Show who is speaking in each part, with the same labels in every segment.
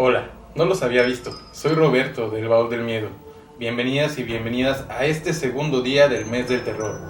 Speaker 1: Hola, no los había visto. Soy Roberto del Baúl del Miedo. Bienvenidas y bienvenidas a este segundo día del mes del terror.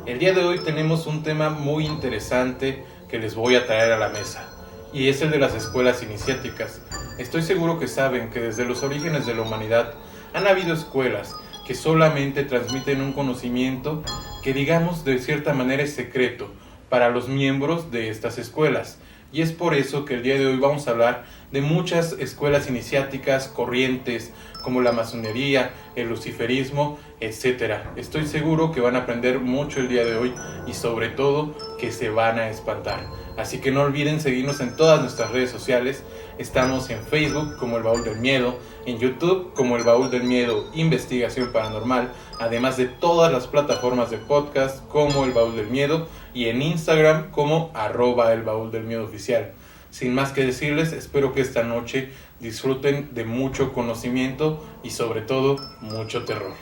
Speaker 1: El día de hoy tenemos un tema muy interesante que les voy a traer a la mesa, y es el de las escuelas iniciáticas. Estoy seguro que saben que desde los orígenes de la humanidad han habido escuelas que solamente transmiten un conocimiento que, digamos, de cierta manera es secreto para los miembros de estas escuelas. Y es por eso que el día de hoy vamos a hablar de muchas escuelas iniciáticas, corrientes, como la masonería, el luciferismo, etc. Estoy seguro que van a aprender mucho el día de hoy y sobre todo que se van a espantar. Así que no olviden seguirnos en todas nuestras redes sociales. Estamos en Facebook como El Baúl del Miedo, en YouTube como El Baúl del Miedo Investigación Paranormal, además de todas las plataformas de podcast como El Baúl del Miedo y en Instagram como @El Baúl del Miedo Oficial. Sin más que decirles, espero que esta noche disfruten de mucho conocimiento y sobre todo mucho terror.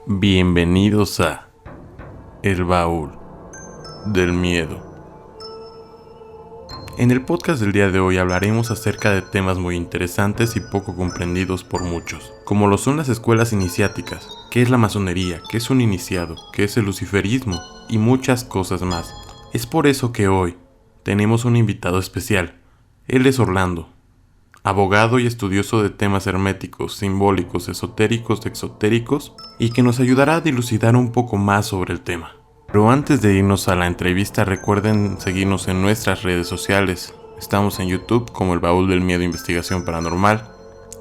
Speaker 1: Bienvenidos a El Baúl del Miedo. En el podcast del día de hoy hablaremos acerca de temas muy interesantes y poco comprendidos por muchos, como lo son las escuelas iniciáticas, qué es la masonería, qué es un iniciado, qué es el luciferismo y muchas cosas más. Es por eso que hoy tenemos un invitado especial. Él es Orlando, abogado y estudioso de temas herméticos, simbólicos, esotéricos, exotéricos, y que nos ayudará a dilucidar un poco más sobre el tema. Pero antes de irnos a la entrevista, recuerden seguirnos en nuestras redes sociales. Estamos en YouTube como El Baúl del Miedo Investigación Paranormal,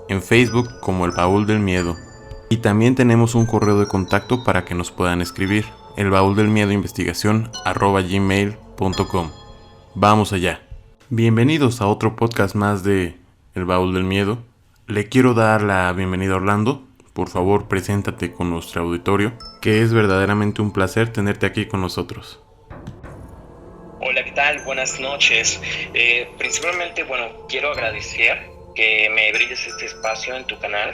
Speaker 1: en Facebook como El Baúl del Miedo, y también tenemos un correo de contacto para que nos puedan escribir, elbauldelmiedoinvestigacion@gmail.com. Vamos allá. Bienvenidos a otro podcast más de El Baúl del Miedo. Le quiero dar la bienvenida a Orlando. Por favor, preséntate con nuestro auditorio, que es verdaderamente un placer tenerte aquí con nosotros.
Speaker 2: Hola, ¿qué tal? Buenas noches. Principalmente, quiero agradecer que me brindes este espacio en tu canal.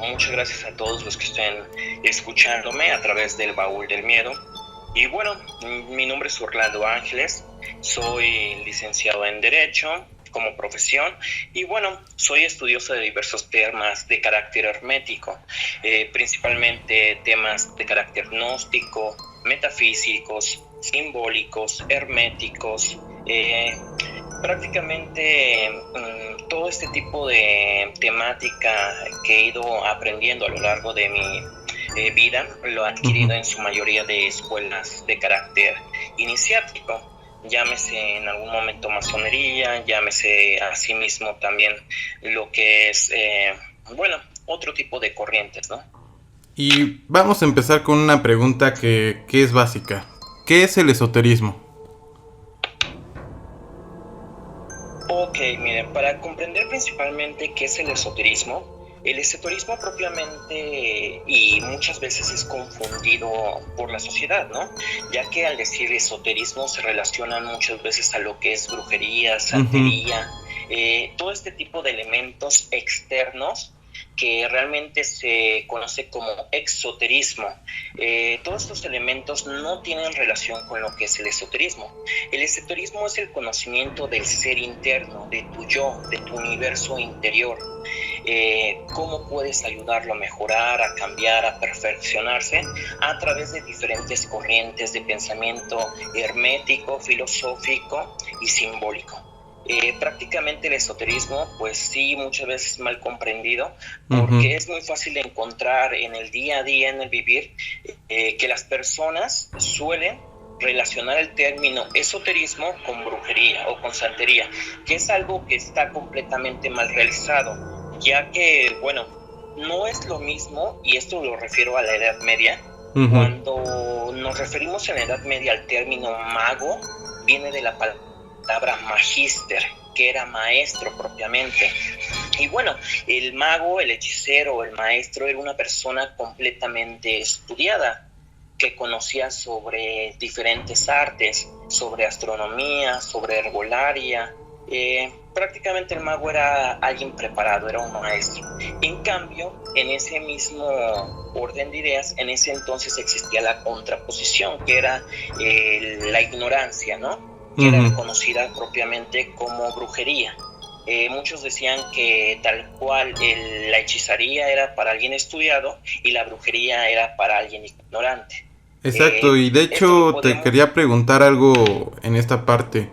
Speaker 2: Muchas gracias a todos los que estén escuchándome a través del Baúl del Miedo. Y bueno, mi nombre es Orlando Ángeles, soy licenciado en Derecho como profesión y soy estudioso de diversos temas de carácter hermético, principalmente temas de carácter gnóstico, metafísicos, simbólicos, herméticos, prácticamente todo este tipo de temática que he ido aprendiendo a lo largo de mi vida lo he adquirido en su mayoría de escuelas de carácter iniciático. Llámese en algún momento masonería, llámese asimismo también lo que es, otro tipo de corrientes, ¿no?
Speaker 1: Y vamos a empezar con una pregunta que es básica. ¿Qué es el esoterismo?
Speaker 2: Ok, miren, para comprender principalmente qué es el esoterismo propiamente y muchas veces es confundido por la sociedad, ¿no? Ya que al decir esoterismo se relacionan muchas veces a lo que es brujería, santería, todo este tipo de elementos externos que realmente se conoce como exoterismo. Todos estos elementos no tienen relación con lo que es el esoterismo. El esoterismo es el conocimiento del ser interno, de tu yo, de tu universo interior. Cómo puedes ayudarlo a mejorar, a cambiar, a perfeccionarse a través de diferentes corrientes de pensamiento hermético, filosófico y simbólico. Prácticamente el esoterismo, pues sí, muchas veces mal comprendido, porque es muy fácil de encontrar en el día a día, en el vivir, que las personas suelen relacionar el término esoterismo con brujería o con santería, que es algo que está completamente mal realizado, ya que, no es lo mismo, y esto lo refiero a la Edad Media. Cuando nos referimos en la Edad Media al término mago, viene de la palabra magister, que era maestro propiamente. Y el mago, el hechicero, el maestro era una persona completamente estudiada, que conocía sobre diferentes artes, sobre astronomía, sobre herbolaria. Prácticamente el mago era alguien preparado, era un maestro. En cambio, en ese mismo orden de ideas, en ese entonces existía la contraposición, que era la ignorancia, ¿no? Que era conocida propiamente como brujería. Muchos decían que tal cual la hechicería era para alguien estudiado y la brujería era para alguien ignorante.
Speaker 1: Exacto, y de
Speaker 2: Esto lo
Speaker 1: hecho te
Speaker 2: podemos...
Speaker 1: quería preguntar algo en esta parte.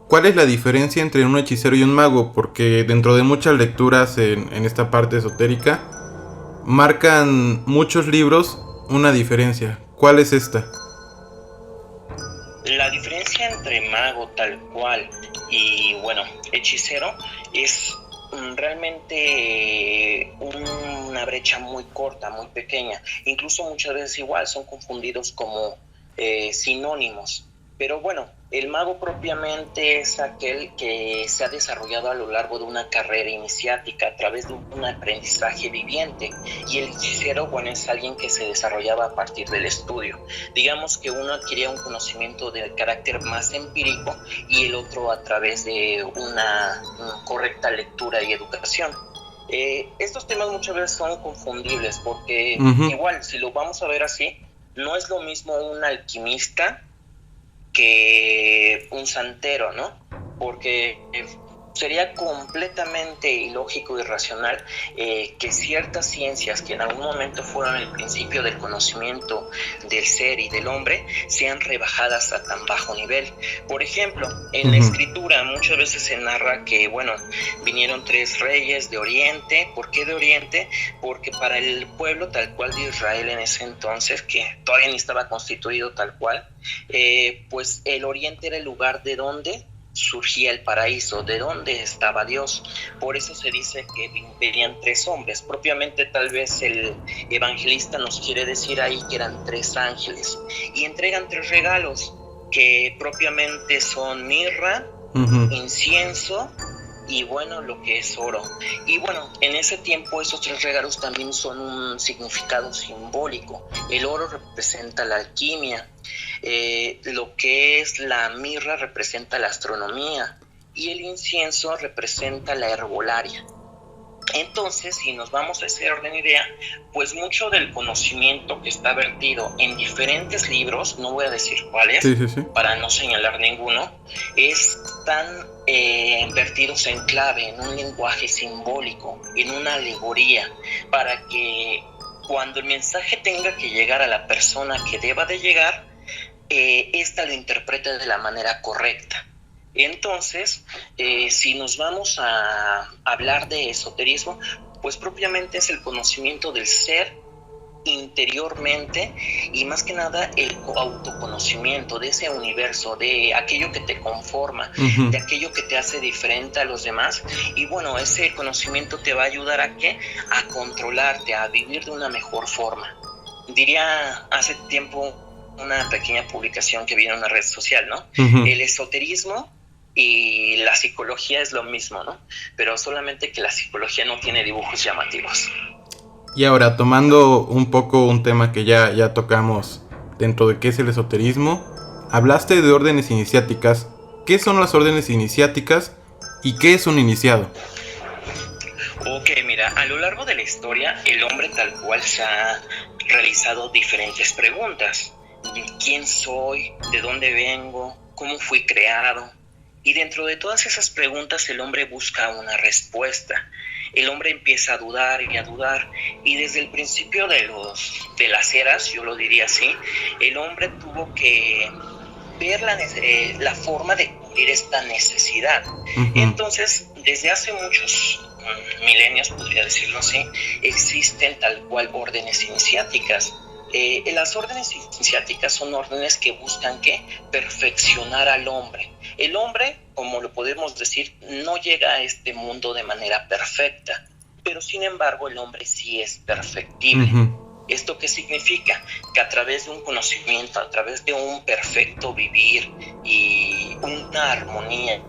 Speaker 1: ¿Cuál es la diferencia entre un hechicero y un mago? Porque dentro de muchas lecturas en esta parte esotérica, marcan muchos libros una diferencia. ¿Cuál es esta?
Speaker 2: La diferencia entre mago tal cual y, bueno, hechicero es realmente una brecha muy corta, muy pequeña. Incluso muchas veces igual son confundidos como sinónimos. Pero bueno, el mago propiamente es aquel que se ha desarrollado a lo largo de una carrera iniciática a través de un aprendizaje viviente, y el hechicero, bueno, es alguien que se desarrollaba a partir del estudio. Digamos que uno adquiría un conocimiento de carácter más empírico y el otro a través de una correcta lectura y educación. Estos temas muchas veces son confundibles porque igual, si lo vamos a ver así, no es lo mismo un alquimista que un santero, ¿no? Porque sería completamente ilógico y irracional que ciertas ciencias que en algún momento fueron el principio del conocimiento del ser y del hombre sean rebajadas a tan bajo nivel. Por ejemplo, en la escritura muchas veces se narra que, bueno, vinieron 3 reyes de Oriente. ¿Por qué de Oriente? Porque para el pueblo tal cual de Israel en ese entonces, que todavía ni estaba constituido tal cual, pues el Oriente era el lugar de donde surgía el paraíso, de donde estaba Dios. Por eso se dice que venían 3 hombres. Propiamente tal vez el evangelista nos quiere decir ahí que eran 3 ángeles, y entregan 3 regalos que propiamente son mirra, incienso y, bueno, lo que es oro. Y bueno, en ese tiempo esos 3 regalos también son un significado simbólico. El oro representa la alquimia, lo que es la mirra representa la astronomía y el incienso representa la herbolaria. Entonces, si nos vamos a ese orden de idea, pues mucho del conocimiento que está vertido en diferentes libros, no voy a decir cuáles, para no señalar ninguno, están vertidos en clave, en un lenguaje simbólico, en una alegoría, para que cuando el mensaje tenga que llegar a la persona que deba de llegar, ésta lo interprete de la manera correcta. Entonces, si nos vamos a hablar de esoterismo, pues propiamente es el conocimiento del ser interiormente, y más que nada el autoconocimiento de ese universo, de aquello que te conforma, de aquello que te hace diferente a los demás. Y bueno, ese conocimiento te va a ayudar a ¿qué? A controlarte, a vivir de una mejor forma. Diría hace tiempo una pequeña publicación que vi en una red social, ¿no? El esoterismo y la psicología es lo mismo, ¿no? Pero solamente que la psicología no tiene dibujos llamativos.
Speaker 1: Y ahora, tomando un poco un tema que ya tocamos dentro de qué es el esoterismo, hablaste de órdenes iniciáticas. ¿Qué son las órdenes iniciáticas y qué es un iniciado?
Speaker 2: Ok, mira, a lo largo de la historia, el hombre tal cual se ha realizado diferentes preguntas. ¿Quién soy? ¿De dónde vengo? ¿Cómo fui creado? Y dentro de todas esas preguntas el hombre busca una respuesta. El hombre empieza a dudar, y desde el principio de las eras, yo lo diría así, el hombre tuvo que ver la forma de cubrir esta necesidad. Entonces, desde hace muchos milenios, podría decirlo así, existen tal cual órdenes iniciáticas. Las órdenes iniciáticas son órdenes que buscan ¿qué? Perfeccionar al hombre. El hombre, como lo podemos decir, no llega a este mundo de manera perfecta, pero sin embargo el hombre sí es perfectible. ¿Esto qué significa? Que a través de un conocimiento, a través de un perfecto vivir y una armonía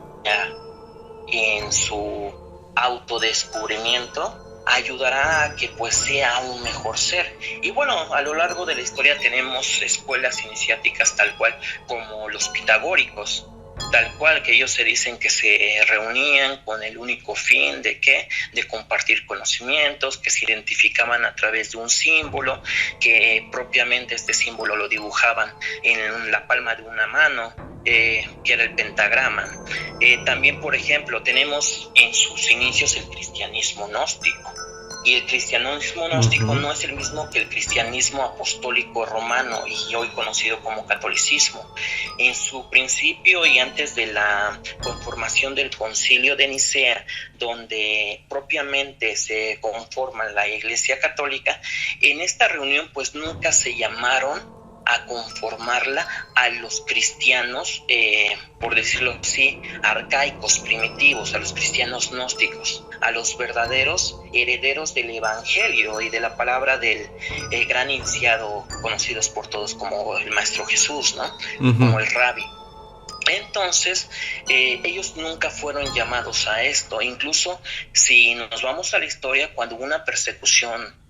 Speaker 2: en su autodescubrimiento, ayudará a que pues sea un mejor ser. Y bueno, a lo largo de la historia tenemos escuelas iniciáticas tal cual como los pitagóricos, tal cual, que ellos se dicen que se reunían con el único fin de ¿qué? De compartir conocimientos, que se identificaban a través de un símbolo, que propiamente este símbolo lo dibujaban en la palma de una mano, que era el pentagrama. También, por ejemplo, tenemos en sus inicios el cristianismo gnóstico. Y el cristianismo gnóstico no es el mismo que el cristianismo apostólico romano y hoy conocido como catolicismo. En su principio y antes de la conformación del Concilio de Nicea, donde propiamente se conforma la Iglesia Católica, en esta reunión pues nunca se llamaron a conformarla a los cristianos, por decirlo así, arcaicos, primitivos, a los cristianos gnósticos, a los verdaderos herederos del Evangelio y de la palabra del gran iniciado, conocidos por todos como el Maestro Jesús, ¿no? Como el Rabí. Entonces, ellos nunca fueron llamados a esto. Incluso si nos vamos a la historia, cuando hubo una persecución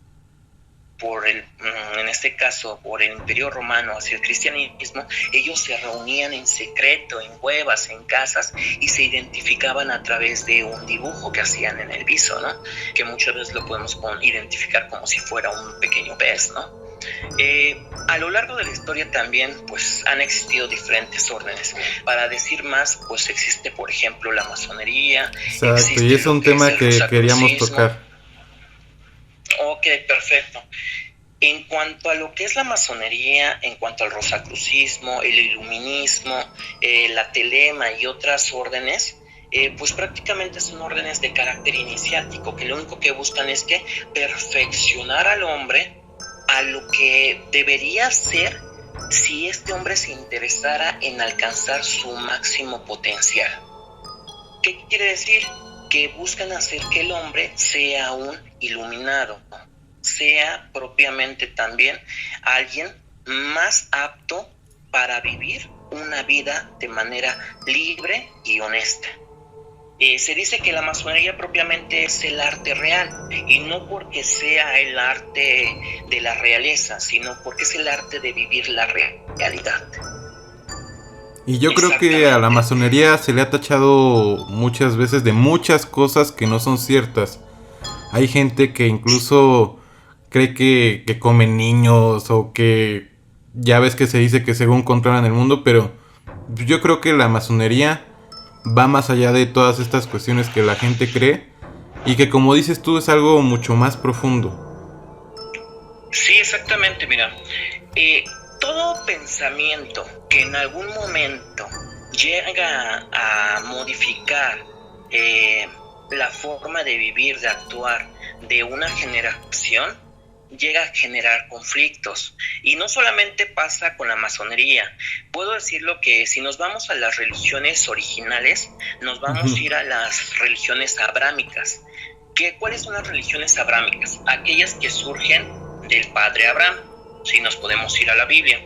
Speaker 2: en este caso por el Imperio Romano hacia el cristianismo, ellos se reunían en secreto, en cuevas, en casas, y se identificaban a través de un dibujo que hacían en el viso, ¿no? Que muchas veces lo podemos identificar como si fuera un pequeño pez, ¿no? A lo largo de la historia también pues han existido diferentes órdenes. Para decir más, pues existe por ejemplo la masonería.
Speaker 1: Exacto, y es un tema que queríamos tocar.
Speaker 2: Ok, perfecto. En cuanto a lo que es la masonería, en cuanto al rosacrucismo, el iluminismo, la telema y otras órdenes, pues prácticamente son órdenes de carácter iniciático, que lo único que buscan es que perfeccionar al hombre a lo que debería ser si este hombre se interesara en alcanzar su máximo potencial. ¿Qué quiere decir? Que buscan hacer que el hombre sea un iluminado, sea propiamente también alguien más apto para vivir una vida de manera libre y honesta. Se dice que la masonería propiamente es el arte real, y no porque sea el arte de la realeza, sino porque es el arte de vivir la realidad.
Speaker 1: Y yo creo que a la masonería se le ha tachado muchas veces de muchas cosas que no son ciertas. Hay gente que incluso cree que comen niños, o que ya ves que se dice que según controlan el mundo, pero yo creo que la masonería va más allá de todas estas cuestiones que la gente cree, y que, como dices tú, es algo mucho más profundo.
Speaker 2: Sí, exactamente, mira. Todo pensamiento que en algún momento llega a modificar la forma de vivir, de actuar de una generación, llega a generar conflictos. Y no solamente pasa con la masonería. Puedo decirlo que si nos vamos a las religiones originales, nos vamos a ir a las religiones abrámicas. ¿Cuáles son las religiones abrámicas? Aquellas que surgen del padre Abraham. Si nos podemos ir a la Biblia.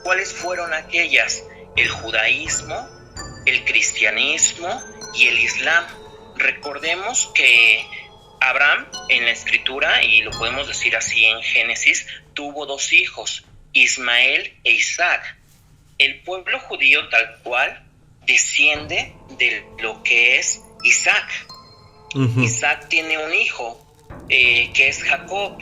Speaker 2: ¿Cuáles fueron aquellas? El judaísmo, el cristianismo y el islam. Recordemos que Abraham en la escritura, y lo podemos decir así en Génesis, tuvo 2 hijos, Ismael e Isaac. El pueblo judío tal cual desciende de lo que es Isaac. Isaac tiene un hijo que es Jacob.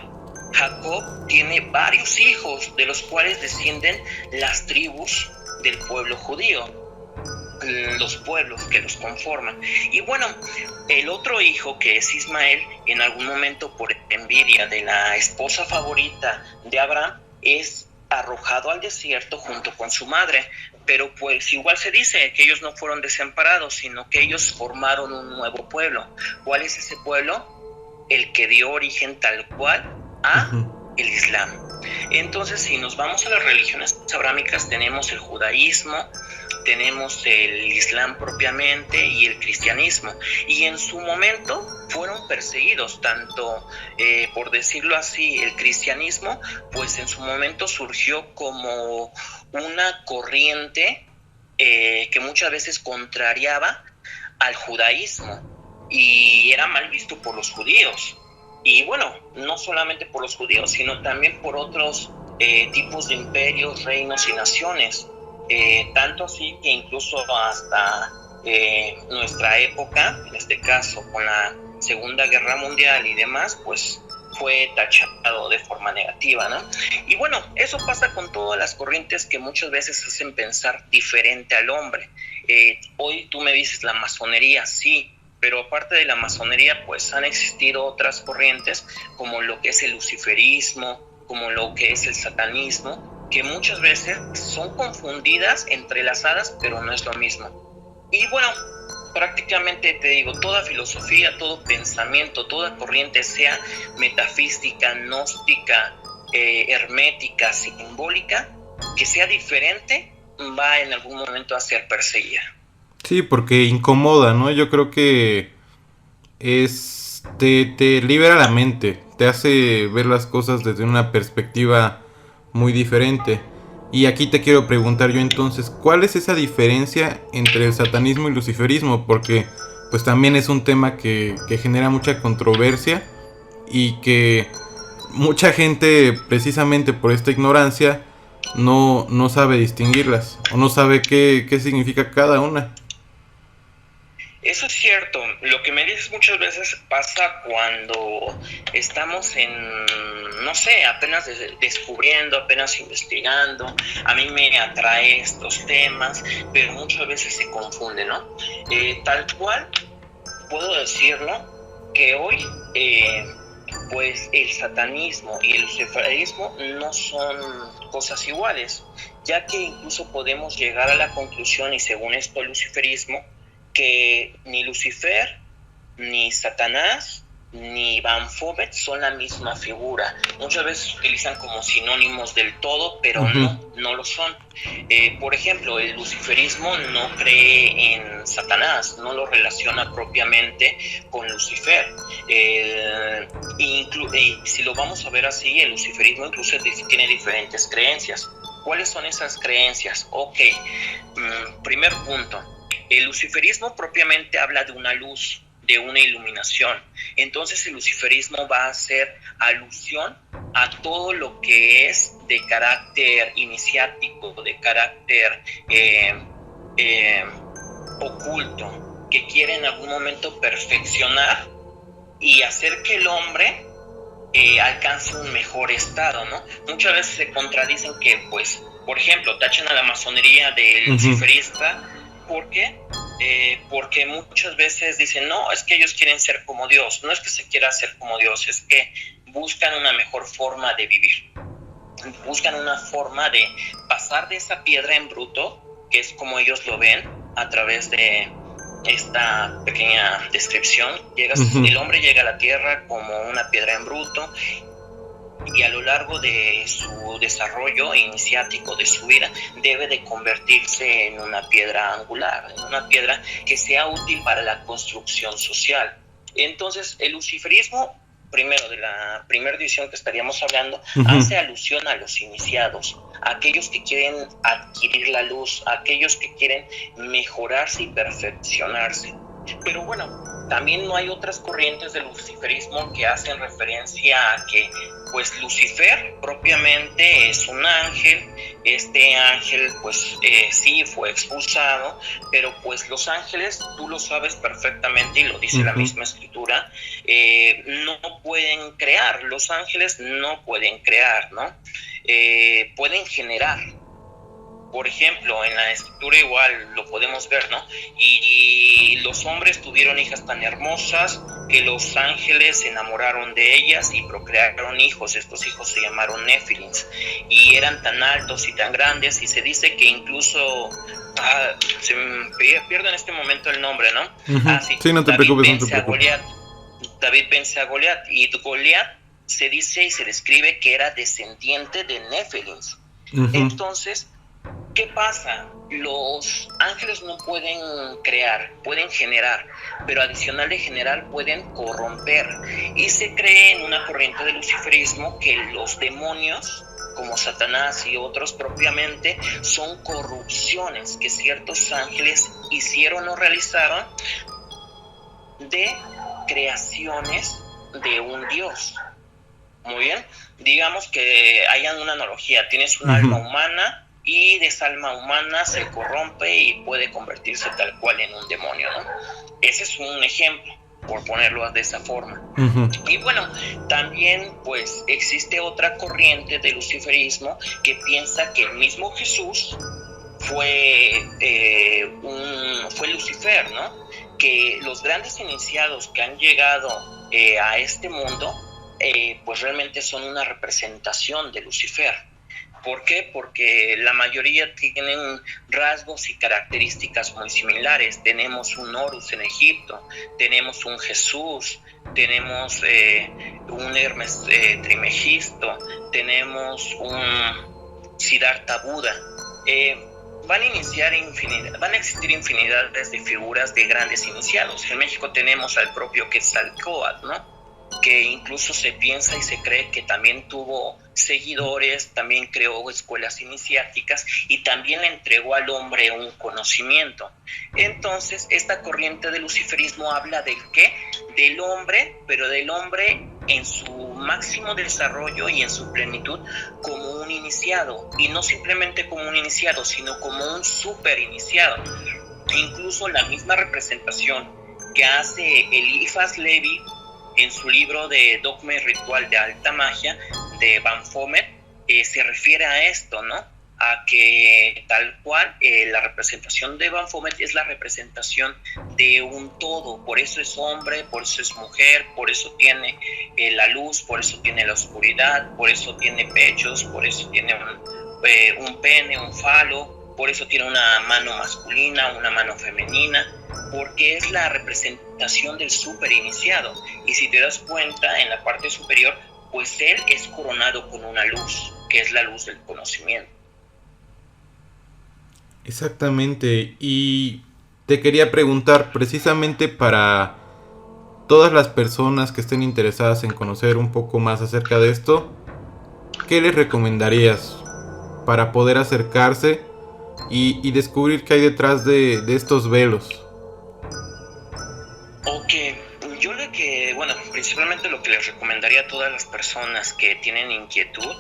Speaker 2: Jacob tiene varios hijos, de los cuales descienden las tribus del pueblo judío, los pueblos que los conforman. Y bueno, el otro hijo, que es Ismael, en algún momento por envidia de la esposa favorita de Abraham, es arrojado al desierto junto con su madre. Pero pues igual se dice que ellos no fueron desamparados, sino que ellos formaron un nuevo pueblo. ¿Cuál es ese pueblo? El que dio origen tal cual a el Islam. Entonces, si nos vamos a las religiones abrámicas, tenemos el judaísmo, tenemos el Islam propiamente y el cristianismo, y en su momento fueron perseguidos, tanto por decirlo así, el cristianismo pues en su momento surgió como una corriente que muchas veces contrariaba al judaísmo y era mal visto por los judíos. Y bueno, no solamente por los judíos, sino también por otros tipos de imperios, reinos y naciones. Tanto así que incluso hasta nuestra época, en este caso con la Segunda Guerra Mundial y demás, pues fue tachado de forma negativa, ¿no? Y bueno, eso pasa con todas las corrientes que muchas veces hacen pensar diferente al hombre. Hoy tú me dices la masonería, sí, pero aparte de la masonería, pues han existido otras corrientes como lo que es el luciferismo, como lo que es el satanismo, que muchas veces son confundidas, entrelazadas, pero no es lo mismo. Y bueno, prácticamente te digo, toda filosofía, todo pensamiento, toda corriente, sea metafísica, gnóstica, hermética, simbólica, que sea diferente, va en algún momento a ser perseguida.
Speaker 1: Sí, porque incomoda, ¿no? Yo creo que te libera la mente, te hace ver las cosas desde una perspectiva muy diferente. Y aquí te quiero preguntar yo entonces, ¿cuál es esa diferencia entre el satanismo y luciferismo? Porque pues también es un tema que genera mucha controversia y que mucha gente precisamente por esta ignorancia no sabe distinguirlas o no sabe qué significa cada una.
Speaker 2: Eso es cierto. Lo que me dices muchas veces pasa cuando estamos no sé, apenas descubriendo, apenas investigando. A mí me atrae estos temas, pero muchas veces se confunde, ¿no? Tal cual, puedo decirlo, que hoy, pues el satanismo y el luciferismo no son cosas iguales, ya que incluso podemos llegar a la conclusión, y según esto el luciferismo, que ni Lucifer, ni Satanás, ni Baphomet son la misma figura. Muchas veces se utilizan como sinónimos del todo, pero no lo son. Por ejemplo, el luciferismo no cree en Satanás, no lo relaciona propiamente con Lucifer. Si lo vamos a ver así, el luciferismo incluso tiene diferentes creencias. ¿Cuáles son esas creencias? Ok, primer punto. El luciferismo propiamente habla de una luz, de una iluminación. Entonces el luciferismo va a hacer alusión a todo lo que es de carácter iniciático, de carácter oculto, que quiere en algún momento perfeccionar y hacer que el hombre alcance un mejor estado, ¿no? Muchas veces se contradicen que, pues, por ejemplo, tachan a la masonería del luciferista. ¿Por qué? Porque muchas veces dicen, no, es que ellos quieren ser como Dios. No es que se quiera ser como Dios, es que buscan una mejor forma de vivir. Buscan una forma de pasar de esa piedra en bruto, que es como ellos lo ven a través de esta pequeña descripción. El hombre llega a la tierra como una piedra en bruto, y a lo largo de su desarrollo iniciático de su vida debe de convertirse en una piedra angular, en una piedra que sea útil para la construcción social. Entonces el luciferismo, primero de la primera división que estaríamos hablando, hace alusión a los iniciados, a aquellos que quieren adquirir la luz, a aquellos que quieren mejorarse y perfeccionarse. Pero bueno, también no hay otras corrientes del luciferismo que hacen referencia a que, pues, Lucifer propiamente es un ángel. Este ángel, pues, sí fue expulsado, pero pues los ángeles, tú lo sabes perfectamente y lo dice la misma escritura, no pueden crear. Los ángeles no pueden crear, ¿no? Pueden generar. Por ejemplo, en la escritura igual lo podemos ver, ¿no? Y los hombres tuvieron hijas tan hermosas que los ángeles se enamoraron de ellas y procrearon hijos. Estos hijos se llamaron Nefilins y eran tan altos y tan grandes, y se dice que incluso se me pierdo en este momento el nombre, ¿no?
Speaker 1: Sí, no te preocupes.
Speaker 2: David vence a Goliat, y Goliat se dice y se describe que era descendiente de Nefilins. Entonces, ¿qué pasa? Los ángeles no pueden crear, pueden generar, pero adicional de generar pueden corromper. Y se cree en una corriente de luciferismo que los demonios, como Satanás y otros propiamente, son corrupciones que ciertos ángeles hicieron o realizaron de creaciones de un Dios. Muy bien, digamos que hayan una analogía, tienes un alma humana, y de esa alma humana se corrompe y puede convertirse tal cual en un demonio, ¿no? Ese es un ejemplo. por ponerlo de esa forma.
Speaker 1: Uh-huh.
Speaker 2: Y bueno, también pues existe otra corriente de luciferismo que piensa que el mismo Jesús fue Lucifer, ¿no? Que los grandes iniciados que han llegado a este mundo, pues realmente son una representación de Lucifer. ¿Por qué? Porque la mayoría tienen rasgos y características muy similares. Tenemos un Horus en Egipto, tenemos un Jesús, tenemos un Hermes Trimegisto, tenemos un Siddhartha Buda. Van a existir infinidades de figuras de grandes iniciados. En México tenemos al propio Quetzalcóatl, ¿no? Que incluso se piensa y se cree que también tuvo seguidores, también creó escuelas iniciáticas y también le entregó al hombre un conocimiento. Entonces, esta corriente del luciferismo habla del ¿qué? Del hombre, pero del hombre en su máximo desarrollo y en su plenitud como un iniciado, y no simplemente como un iniciado, sino como un super iniciado. Incluso la misma representación que hace Eliphas Levi en su libro de Dogma y Ritual de Alta Magia de Baphomet, se refiere a esto, ¿no? A que tal cual la representación de Baphomet es la representación de un todo. Por eso es hombre, por eso es mujer, por eso tiene la luz, por eso tiene la oscuridad, por eso tiene pechos, por eso tiene un pene, un falo, por eso tiene una mano masculina, una mano femenina, porque es la representación del super iniciado. Y si te das cuenta, en la parte superior, pues él es coronado con una luz, que es la luz del conocimiento.
Speaker 1: Exactamente, y te quería preguntar, precisamente para todas las personas que estén interesadas en conocer un poco más acerca de esto, ¿qué les recomendarías para poder acercarse y descubrir qué hay detrás de estos velos?
Speaker 2: Ok, principalmente lo que les recomendaría a todas las personas que tienen inquietud,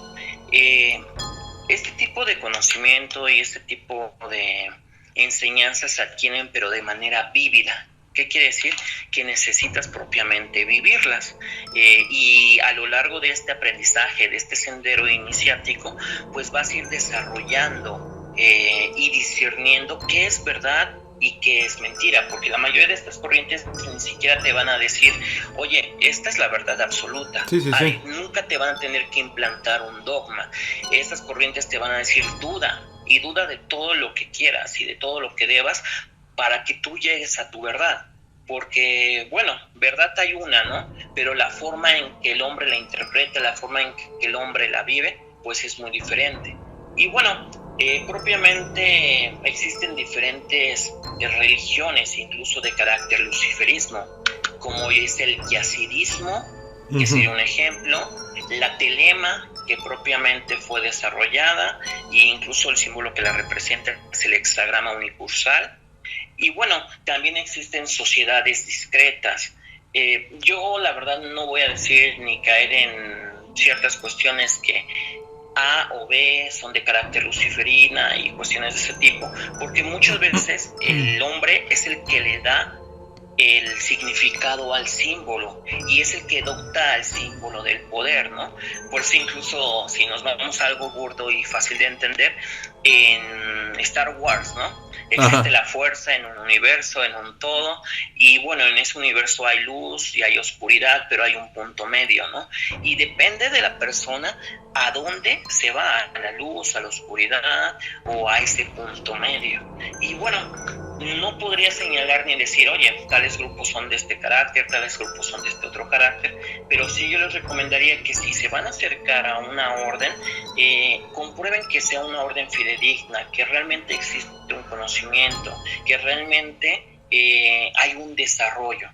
Speaker 2: este tipo de conocimiento y este tipo de enseñanzas se adquieren pero de manera vívida. ¿Qué quiere decir? Que necesitas propiamente vivirlas, y a lo largo de este aprendizaje, de este sendero iniciático, pues vas a ir desarrollando y discerniendo qué es verdad y qué es mentira, porque la mayoría de estas corrientes ni siquiera te van a decir, oye, esta es la verdad absoluta.
Speaker 1: Sí.
Speaker 2: Nunca te van a tener que implantar un dogma. Estas corrientes te van a decir duda, y duda de todo lo que quieras y de todo lo que debas para que tú llegues a tu verdad. Porque, bueno, verdad hay una, ¿no? Pero la forma en que el hombre la interpreta, la forma en que el hombre la vive, pues es muy diferente. Y bueno, propiamente existen diferentes religiones, incluso de carácter luciferismo, como es el yacidismo, que sería un ejemplo, la telema, que propiamente fue desarrollada, e incluso el símbolo que la representa es el hexagrama unicursal. Y bueno, también existen sociedades discretas. Yo la verdad no voy a decir ni caer en ciertas cuestiones que A o B son de carácter luciferina y cuestiones de ese tipo, porque muchas veces el hombre es el que le da el significado al símbolo y es el que adopta al símbolo del poder, ¿no? Por eso incluso si nos vamos a algo burdo y fácil de entender, en Star Wars, ¿no? Existe la fuerza en un universo, en un todo, y bueno, en ese universo hay luz y hay oscuridad, pero hay un punto medio, ¿no? Y depende de la persona a dónde se va, a la luz, a la oscuridad o a ese punto medio. Y bueno, no podría señalar ni decir, oye, tales grupos son de este carácter, tales grupos son de este otro carácter, pero sí yo les recomendaría que si se van a acercar a una orden, comprueben que sea una orden fidedigna, que realmente existe un conocimiento, que realmente hay un desarrollo.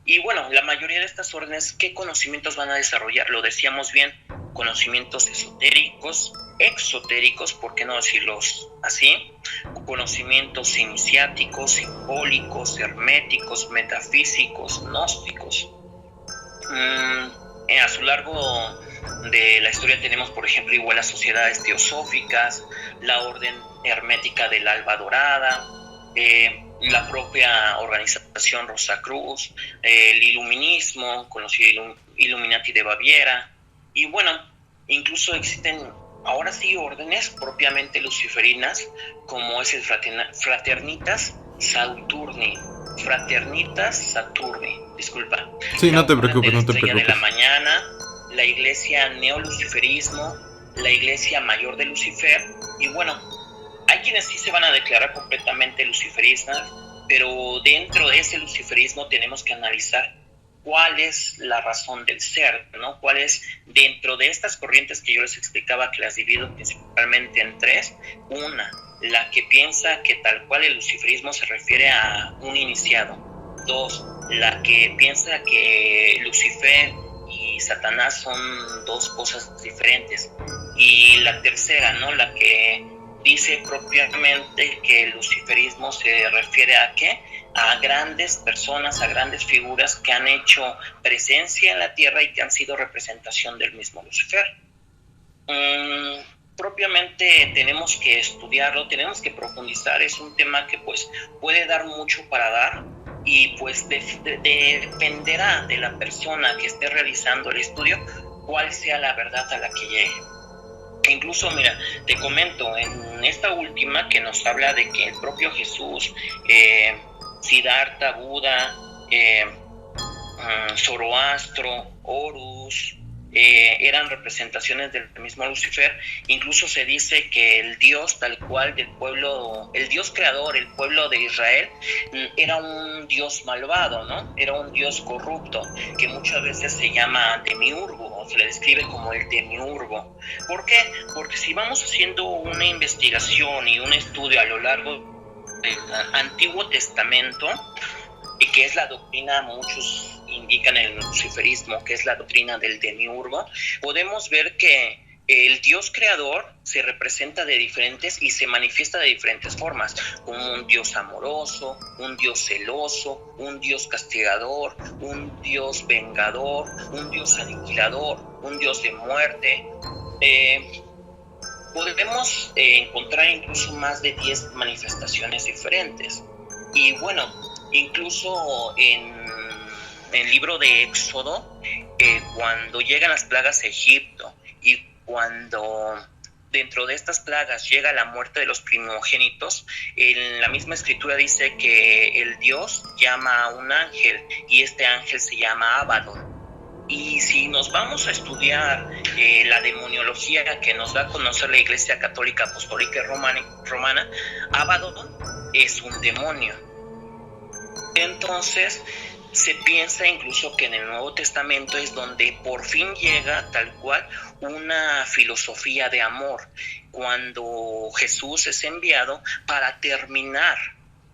Speaker 2: Y bueno, la mayoría de estas órdenes, ¿qué conocimientos van a desarrollar? Lo decíamos bien, conocimientos esotéricos, exotéricos, ¿por qué no decirlos así? Conocimientos iniciáticos, simbólicos, herméticos, metafísicos, gnósticos. A su largo de la historia tenemos, por ejemplo, igual las sociedades teosóficas, la orden hermética del Alba Dorada, la propia organización Rosacruz, el iluminismo con los Illuminati de Baviera, y bueno, incluso existen ahora sí órdenes propiamente luciferinas, como es el Fraternitas Saturni, disculpa.
Speaker 1: Sí, no te preocupes, no te preocupes.
Speaker 2: De la mañana, la iglesia neoluciferismo, la iglesia mayor de Lucifer, y bueno, hay quienes sí se van a declarar completamente luciferistas, pero dentro de ese luciferismo tenemos que analizar cuál es la razón del ser, ¿no? Cuál es, dentro de estas corrientes que yo les explicaba, que las divido principalmente en tres. Una, la que piensa que tal cual el luciferismo se refiere a un iniciado. Dos, la que piensa que Lucifer y Satanás son dos cosas diferentes. Y la tercera, ¿no? La que dice propiamente que el luciferismo se refiere a ¿qué? A grandes personas, a grandes figuras que han hecho presencia en la tierra y que han sido representación del mismo Lucifer. Propiamente tenemos que estudiarlo, tenemos que profundizar, es un tema que pues puede dar mucho para dar, y pues dependerá de la persona que esté realizando el estudio cuál sea la verdad a la que llegue. Incluso, mira, te comento, en esta última que nos habla de que el propio Jesús, Siddhartha, Buda, Zoroastro, Horus, eran representaciones del mismo Lucifer. Incluso se dice que el Dios tal cual del pueblo, el Dios creador, el pueblo de Israel, era un Dios malvado, ¿no? Era un Dios corrupto, que muchas veces se llama demiurgo, o se le describe como el demiurgo. ¿Por qué? Porque si vamos haciendo una investigación y un estudio a lo largo del Antiguo Testamento, y que es la doctrina, muchos indican el luciferismo, que es la doctrina del demiurgo, podemos ver que el Dios creador se representa de diferentes y se manifiesta de diferentes formas, como un Dios amoroso, un Dios celoso, un Dios castigador, un Dios vengador, un Dios aniquilador, un Dios de muerte. Podemos encontrar incluso más de 10 manifestaciones diferentes. Y bueno, incluso en el libro de Éxodo, cuando llegan las plagas a Egipto y cuando dentro de estas plagas llega la muerte de los primogénitos, en la misma escritura dice que el Dios llama a un ángel y este ángel se llama Abaddon. Y si nos vamos a estudiar la demoniología que nos da a conocer la Iglesia Católica Apostólica y Romana, Abaddon es un demonio. Entonces se piensa incluso que en el Nuevo Testamento es donde por fin llega tal cual una filosofía de amor, cuando Jesús es enviado para terminar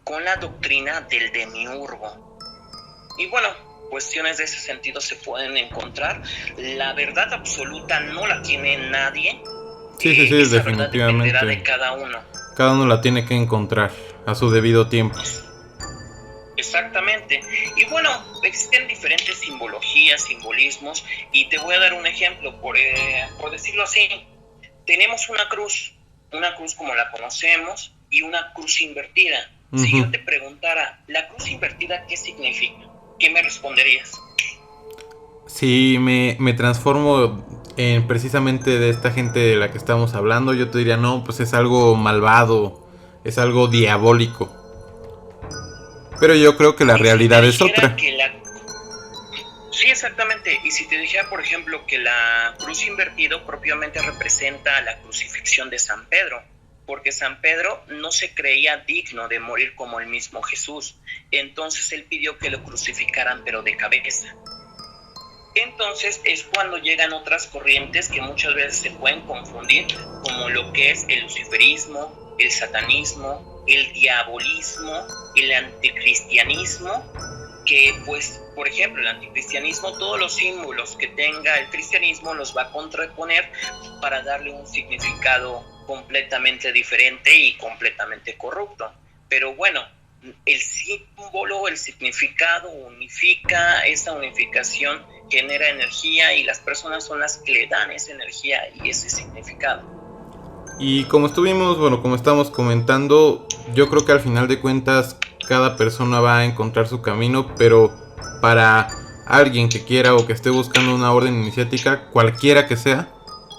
Speaker 2: con la doctrina del demiurgo. Y bueno, cuestiones de ese sentido se pueden encontrar. La verdad absoluta no la tiene nadie.
Speaker 1: Sí, definitivamente.
Speaker 2: Dependerá de cada uno.
Speaker 1: Cada uno la tiene que encontrar a su debido tiempo.
Speaker 2: Exactamente. Y bueno, existen diferentes simbologías, simbolismos, y te voy a dar un ejemplo, por decirlo así. Tenemos una cruz como la conocemos y una cruz invertida. Uh-huh. Si yo te preguntara, ¿la cruz invertida qué significa? ¿Qué me responderías?
Speaker 1: Si me transformo en precisamente de esta gente de la que estamos hablando, yo te diría, no, pues es algo malvado, es algo diabólico. Pero yo creo que la realidad es otra.
Speaker 2: Sí, exactamente. Y si te dijera, por ejemplo, que la cruz invertida propiamente representa la crucifixión de San Pedro, porque San Pedro no se creía digno de morir como el mismo Jesús. Entonces él pidió que lo crucificaran, pero de cabeza. Entonces es cuando llegan otras corrientes que muchas veces se pueden confundir, como lo que es el luciferismo, el satanismo, el diabolismo, el anticristianismo, que pues, por ejemplo, el anticristianismo, todos los símbolos que tenga el cristianismo los va a contraponer para darle un significado completamente diferente y completamente corrupto. Pero bueno, el símbolo, el significado unifica, esa unificación genera energía y las personas son las que le dan esa energía y ese significado.
Speaker 1: Y como estamos comentando, yo creo que al final de cuentas cada persona va a encontrar su camino, pero para alguien que quiera o que esté buscando una orden iniciática, cualquiera que sea,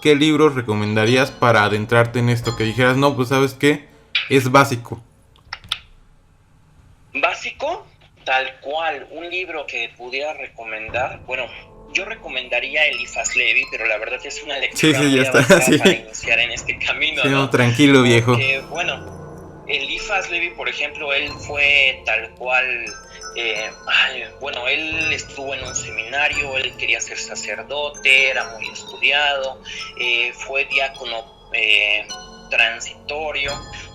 Speaker 1: ¿qué libros recomendarías para adentrarte en esto? Que dijeras, no, pues ¿sabes qué? Es básico.
Speaker 2: Básico, tal cual, un libro que pudiera recomendar, bueno, yo recomendaría Elifas Levi, pero la verdad es una lectura muy avanzada para iniciar en este camino,
Speaker 1: sí,
Speaker 2: ¿no?
Speaker 1: Tranquilo, viejo.
Speaker 2: Porque, bueno, Elifas Levi, por ejemplo, él fue tal cual, bueno, él estuvo en un seminario, él quería ser sacerdote, era muy estudiado, fue diácono transitorio,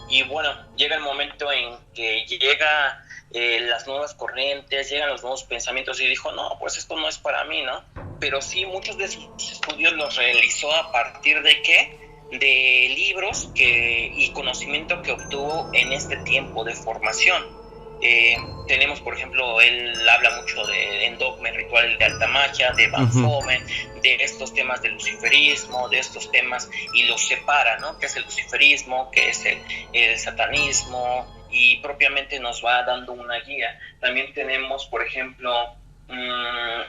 Speaker 2: y bueno, llega el momento en que llega las nuevas corrientes, llegan los nuevos pensamientos y dijo, no, pues esto no es para mí, ¿no? Pero sí, muchos de sus estudios los realizó a partir de ¿qué? De libros y conocimiento que obtuvo en este tiempo de formación. Tenemos, por ejemplo, él habla mucho en Dogma, el ritual de alta magia, de Van Fomen, de estos temas del luciferismo, de estos temas, y los separa, ¿no? ¿Qué es el luciferismo? ¿Qué es el satanismo? Y propiamente nos va dando una guía. También tenemos, por ejemplo,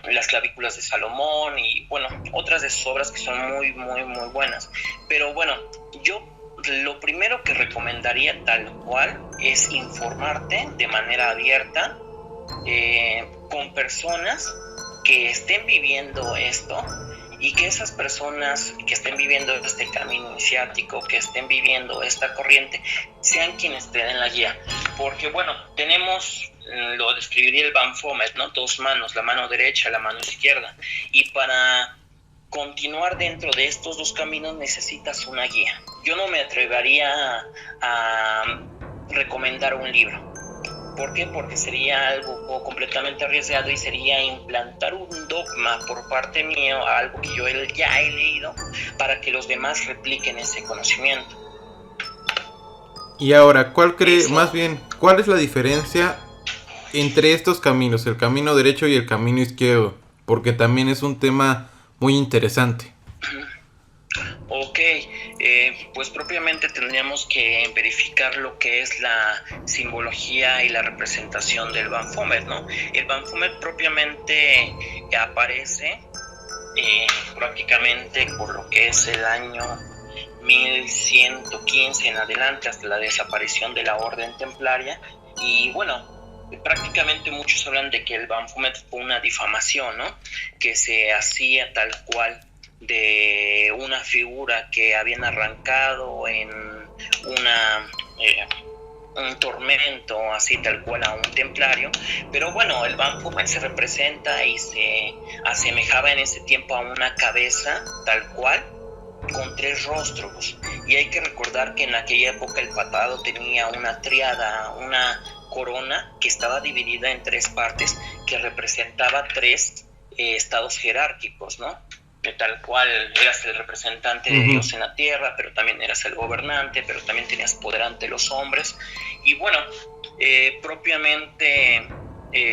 Speaker 2: las clavículas de Salomón y, bueno, otras de sus obras que son muy, muy, muy buenas. Pero bueno, yo lo primero que recomendaría tal cual es informarte de manera abierta con personas que estén viviendo esto, y que esas personas que estén viviendo este camino iniciático, que estén viviendo esta corriente, sean quienes te den la guía. Porque bueno, tenemos, lo describiría el Van Fomet, ¿no? Dos manos, la mano derecha, la mano izquierda, y para continuar dentro de estos dos caminos necesitas una guía. Yo no me atrevería a recomendar un libro. ¿Por qué? Porque sería algo completamente arriesgado y sería implantar un dogma por parte mío, algo que yo ya he leído, para que los demás repliquen ese conocimiento.
Speaker 1: Y ahora, ¿cuál es la diferencia entre estos caminos, el camino derecho y el camino izquierdo? Porque también es un tema muy interesante.
Speaker 2: Ok, pues propiamente tendríamos que verificar lo que es la simbología y la representación del Van Fomet, ¿no? El Van Fomet propiamente aparece prácticamente por lo que es el año 1115 en adelante, hasta la desaparición de la Orden Templaria. Y bueno, prácticamente muchos hablan de que el Van Fomet fue una difamación, ¿no? Que se hacía tal cual de una figura que habían arrancado en un tormento, así tal cual a un templario. Pero bueno, el Van Fomet se representa y se asemejaba en ese tiempo a una cabeza tal cual, con 3 rostros. Y hay que recordar que en aquella época el patado tenía una tríada, una corona que estaba dividida en 3 partes, que representaba 3 estados jerárquicos, ¿no? De tal cual eras el representante de Dios en la tierra, pero también eras el gobernante, pero también tenías poder ante los hombres. Y bueno, propiamente,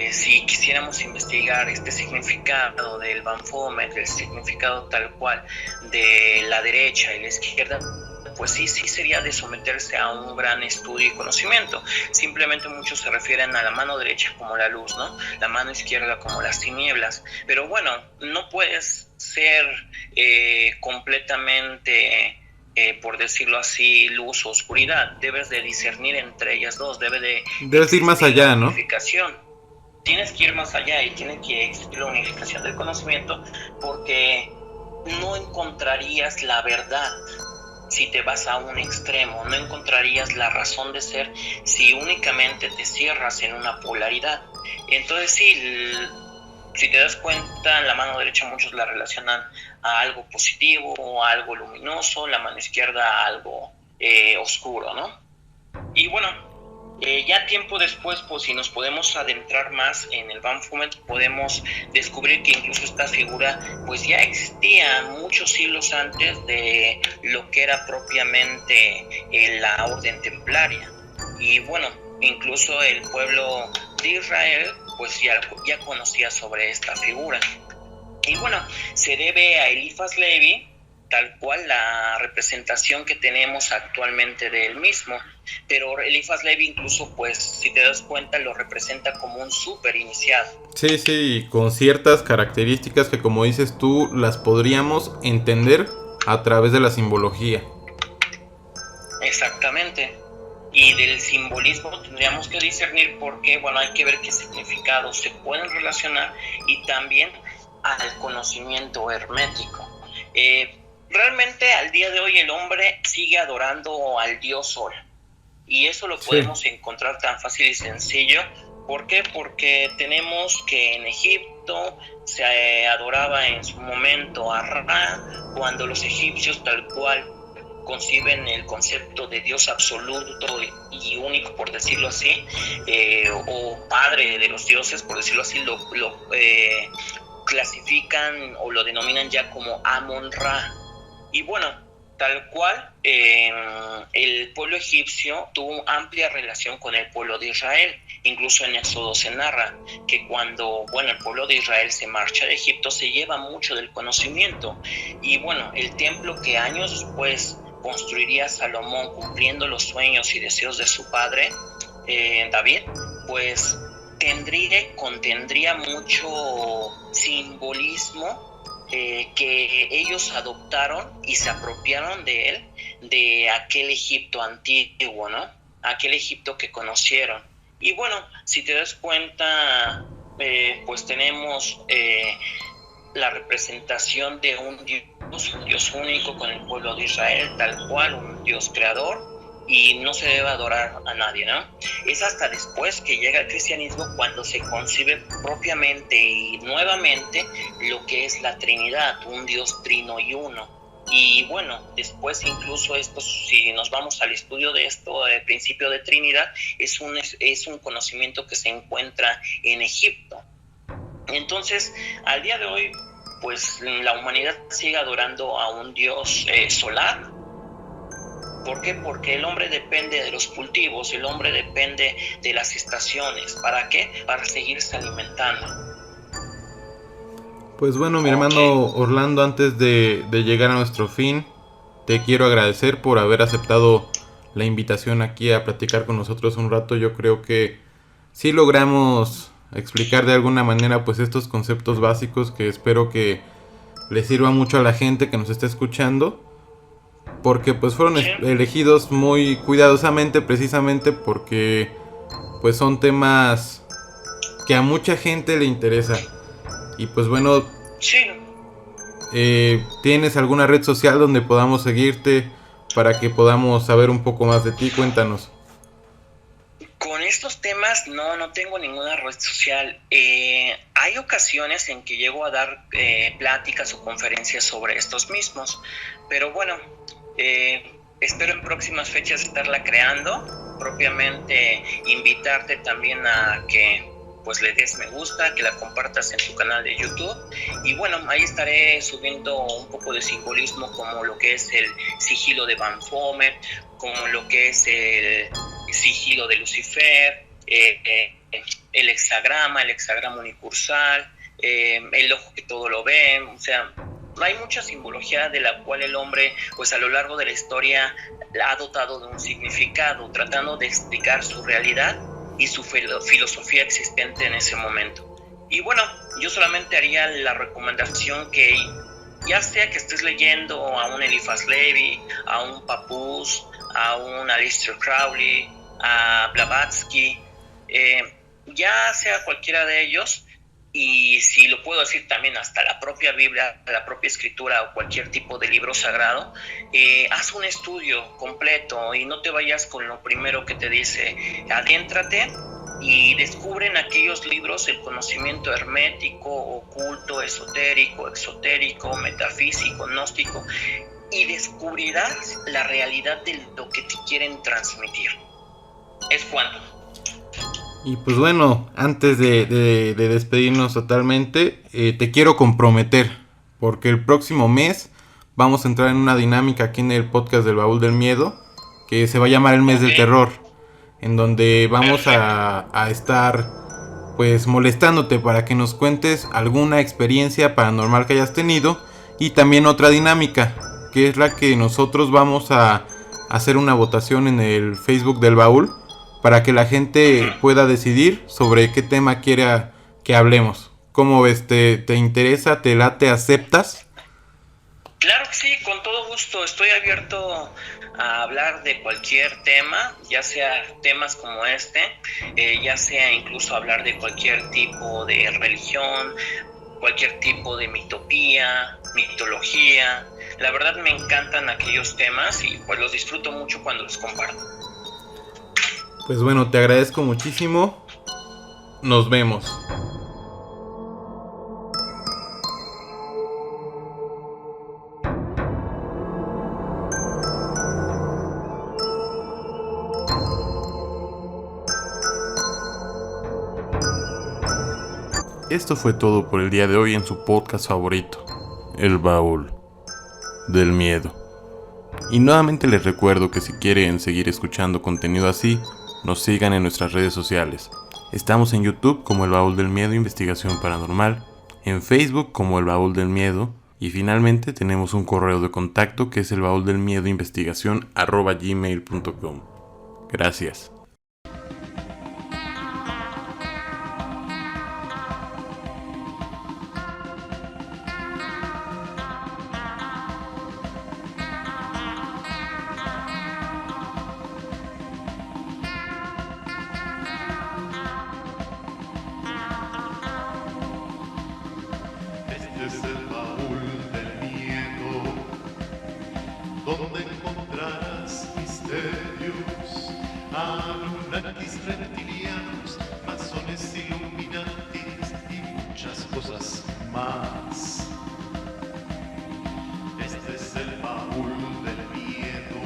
Speaker 2: si quisiéramos investigar este significado del Van Fomet, el significado tal cual de la derecha y la izquierda, pues sí sería de someterse a un gran estudio y conocimiento. Simplemente muchos se refieren a la mano derecha como la luz, ¿no? La mano izquierda como las tinieblas. Pero bueno, no puedes ser completamente, por decirlo así, luz o oscuridad. Debes de discernir entre ellas dos. Debes
Speaker 1: ir más allá, ¿no?
Speaker 2: Tienes que ir más allá y tiene que existir la unificación del conocimiento, porque no encontrarías la verdad si te vas a un extremo, no encontrarías la razón de ser si únicamente te cierras en una polaridad. Entonces sí, si te das cuenta, la mano derecha muchos la relacionan a algo positivo, a algo luminoso, la mano izquierda a algo oscuro, ¿no? Y bueno, ya tiempo después, pues si nos podemos adentrar más en el Van Fomet, podemos descubrir que incluso esta figura pues ya existía muchos siglos antes de lo que era propiamente la Orden Templaria. Y bueno, incluso el pueblo de Israel pues ya conocía sobre esta figura. Y bueno, se debe a Elifas Levi tal cual la representación que tenemos actualmente de él mismo. Pero Eliphas Levi incluso, pues, si te das cuenta, lo representa como un súper iniciado.
Speaker 1: Sí, con ciertas características que, como dices tú, las podríamos entender a través de la simbología.
Speaker 2: Exactamente. Y del simbolismo tendríamos que discernir porque, bueno, hay que ver qué significados se pueden relacionar y también al conocimiento hermético. Realmente al día de hoy el hombre sigue adorando al dios Sol y eso lo podemos encontrar tan fácil y sencillo. ¿Por qué? Porque tenemos que en Egipto se adoraba en su momento a Ra, cuando los egipcios tal cual conciben el concepto de Dios absoluto y único, por decirlo así, o padre de los dioses, por decirlo así, lo clasifican o lo denominan ya como Amon-Ra. Y bueno, tal cual, el pueblo egipcio tuvo amplia relación con el pueblo de Israel. Incluso en Éxodo se narra que cuando, bueno, el pueblo de Israel se marcha de Egipto, se lleva mucho del conocimiento. Y bueno, el templo que años después construiría Salomón cumpliendo los sueños y deseos de su padre, David, pues contendría mucho simbolismo que ellos adoptaron y se apropiaron de él, de aquel Egipto antiguo, ¿no? Aquel Egipto que conocieron. Y bueno, si te das cuenta, pues tenemos la representación de un Dios único con el pueblo de Israel, tal cual, un Dios creador, y no se debe adorar a nadie, ¿no? Es hasta después que llega el cristianismo cuando se concibe propiamente y nuevamente lo que es la Trinidad, un Dios trino y uno. Y bueno, después incluso esto, si nos vamos al estudio de esto, el principio de Trinidad, es un conocimiento que se encuentra en Egipto. Entonces, al día de hoy, pues la humanidad sigue adorando a un Dios solar. ¿Por qué? Porque el hombre depende de los cultivos, el hombre depende de las estaciones. ¿Para qué? Para seguirse alimentando.
Speaker 1: Pues bueno, mi hermano Orlando, antes de llegar a nuestro fin, te quiero agradecer por haber aceptado la invitación aquí a platicar con nosotros un rato. Yo creo que sí logramos explicar de alguna manera pues estos conceptos básicos que espero que les sirva mucho a la gente que nos esté escuchando, porque pues fueron elegidos muy cuidadosamente, precisamente porque pues son temas que a mucha gente le interesa. Y pues bueno, ¿tienes alguna red social donde podamos seguirte para que podamos saber un poco más de ti? Cuéntanos.
Speaker 2: Con estos temas no tengo ninguna red social. Hay ocasiones en que llego a dar pláticas o conferencias sobre estos mismos, pero bueno, espero en próximas fechas estarla creando, propiamente invitarte también a que pues le des me gusta, que la compartas en tu canal de YouTube y bueno, ahí estaré subiendo un poco de simbolismo como lo que es el sigilo de Banfomet, como lo que es el sigilo de Lucifer, el hexagrama unicursal, el ojo que todo lo ve, o sea, hay mucha simbología de la cual el hombre pues a lo largo de la historia ha dotado de un significado, tratando de explicar su realidad y su filosofía existente en ese momento. Y bueno, yo solamente haría la recomendación que ya sea que estés leyendo a un Eliphas Levi, a un Pappus, a un Aleister Crowley, a Blavatsky, ya sea cualquiera de ellos, y si lo puedo decir también hasta la propia Biblia, la propia escritura o cualquier tipo de libro sagrado, haz un estudio completo y no te vayas con lo primero que te dice. Adéntrate y descubre en aquellos libros el conocimiento hermético, oculto, esotérico, exotérico, metafísico, gnóstico, y descubrirás la realidad de lo que te quieren transmitir. Es cuanto.
Speaker 1: Y pues bueno, antes de despedirnos totalmente, te quiero comprometer, porque el próximo mes vamos a entrar en una dinámica aquí en el podcast del Baúl del Miedo, que se va a llamar el Mes del Terror, en donde vamos a estar pues molestándote para que nos cuentes alguna experiencia paranormal que hayas tenido, y también otra dinámica, que es la que nosotros vamos a hacer una votación en el Facebook del baúl para que la gente pueda decidir sobre qué tema quiera que hablemos. ¿Cómo ves? ¿Te interesa? ¿Te late? ¿Aceptas?
Speaker 2: Claro que sí, con todo gusto. Estoy abierto a hablar de cualquier tema, ya sea temas como este, ya sea incluso hablar de cualquier tipo de religión, cualquier tipo de mitología. La verdad me encantan aquellos temas y pues los disfruto mucho cuando los comparto.
Speaker 1: Pues bueno, te agradezco muchísimo. Nos vemos. Esto fue todo por el día de hoy en su podcast favorito, El Baúl del Miedo. Y nuevamente les recuerdo que si quieren seguir escuchando contenido así, nos sigan en nuestras redes sociales. Estamos en YouTube como El Baúl del Miedo Investigación Paranormal, en Facebook como El Baúl del Miedo, y finalmente tenemos un correo de contacto que es elbauldelmiedoinvestigacion@gmail.com. Gracias.
Speaker 3: Este es el baúl del miedo, donde encontrarás misterios, anunnakis, reptilianos, masones, illuminatis y muchas cosas más. Este es el baúl del miedo,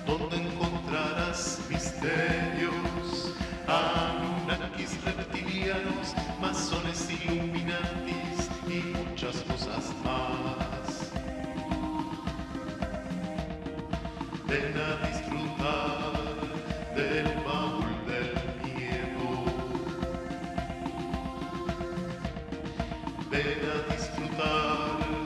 Speaker 3: donde encontrarás misterios, anunnakis, reptilianos, masones, illuminatis y muchas cosas más. Ven a disfrutar del baúl del miedo. Ven a disfrutar